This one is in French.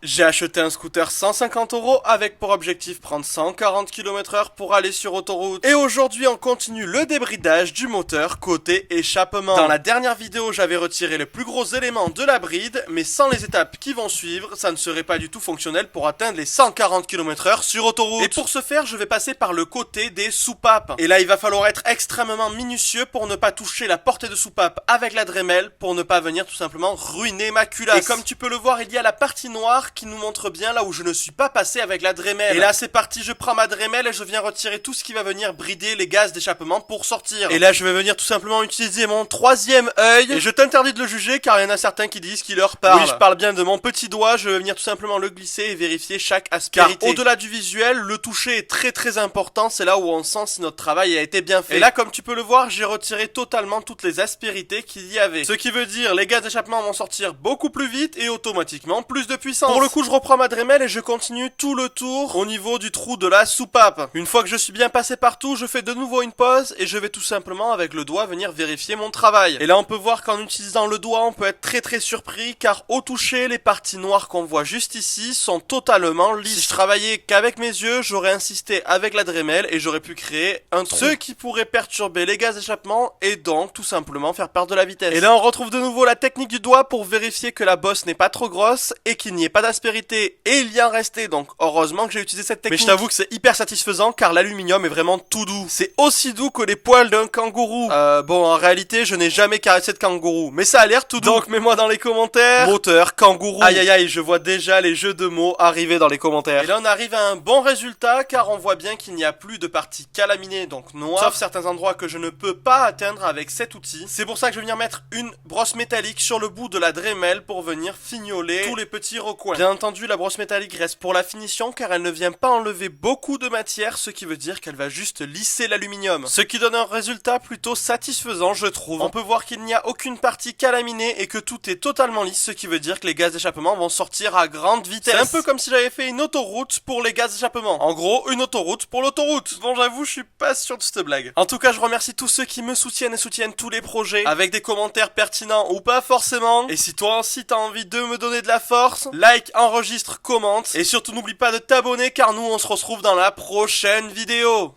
J'ai acheté un scooter 150 € avec pour objectif prendre 140 km/h pour aller sur autoroute. Et aujourd'hui on continue le débridage du moteur côté échappement. Dans la dernière vidéo j'avais retiré les plus gros éléments de la bride, mais sans les étapes qui vont suivre, ça ne serait pas du tout fonctionnel pour atteindre les 140 km/h sur autoroute. Et pour ce faire je vais passer par le côté des soupapes. Et là il va falloir être extrêmement minutieux pour ne pas toucher la portée de soupape avec la Dremel, pour ne pas venir tout simplement ruiner ma culasse. Et comme tu peux le voir, il y a la partie noire qui nous montre bien là où je ne suis pas passé avec la Dremel. Et là c'est parti, je prends ma Dremel et je viens retirer tout ce qui va venir brider les gaz d'échappement pour sortir. Et là je vais venir tout simplement utiliser mon troisième œil. Et je t'interdis de le juger car il y en a certains qui disent qu'il leur parle. Oui, je parle bien de mon petit doigt, je vais venir tout simplement le glisser et vérifier chaque aspérité. Car au-delà du visuel, le toucher est très important, c'est là où on sent si notre travail a été bien fait. Et là comme tu peux le voir, j'ai retiré totalement toutes les aspérités qu'il y avait. Ce qui veut dire les gaz d'échappement vont sortir beaucoup plus vite et automatiquement plus de puissance. Pour le coup je reprends ma Dremel et je continue tout le tour au niveau du trou de la soupape. Une fois que je suis bien passé partout, je fais de nouveau une pause et je vais tout simplement avec le doigt venir vérifier mon travail. Et là on peut voir qu'en utilisant le doigt on peut être très surpris car au toucher les parties noires qu'on voit juste ici sont totalement lisses. Si je travaillais qu'avec mes yeux, j'aurais insisté avec la Dremel et j'aurais pu créer un trou. Ce qui pourrait perturber les gaz d'échappement et donc tout simplement faire perdre de la vitesse. Et là on retrouve de nouveau la technique du doigt pour vérifier que la bosse n'est pas trop grosse et qu'il n'y ait pas d'aspérité, et il y en restait, donc heureusement que j'ai utilisé cette technique. Mais je t'avoue que c'est hyper satisfaisant car l'aluminium est vraiment tout doux. C'est aussi doux que les poils d'un kangourou. Bon en réalité je n'ai jamais caressé de kangourou, mais ça a l'air tout doux. Donc mets-moi dans les commentaires moteur kangourou. Aïe je vois déjà les jeux de mots arriver dans les commentaires. Et là on arrive à un bon résultat car on voit bien qu'il n'y a plus de partie calaminée, donc noire, sauf certains endroits que je ne peux pas atteindre avec cet outil. C'est pour ça que je vais venir mettre une brosse métallique sur le bout de la Dremel pour venir fignoler tous les petits recoins. Bien entendu la brosse métallique reste pour la finition car elle ne vient pas enlever beaucoup de matière, ce qui veut dire qu'elle va juste lisser l'aluminium, ce qui donne un résultat plutôt satisfaisant je trouve. On peut voir qu'il n'y a aucune partie calaminée et que tout est totalement lisse, ce qui veut dire que les gaz d'échappement vont sortir à grande vitesse. C'est un peu comme si j'avais fait une autoroute pour les gaz d'échappement. En gros une autoroute pour l'autoroute. Bon j'avoue je suis pas sûr de cette blague. En tout cas je remercie tous ceux qui me soutiennent et soutiennent tous les projets avec des commentaires pertinents ou pas forcément. Et si toi aussi t'as envie de me donner de la force, like, enregistre, commente et surtout n'oublie pas de t'abonner car nous on se retrouve dans la prochaine vidéo.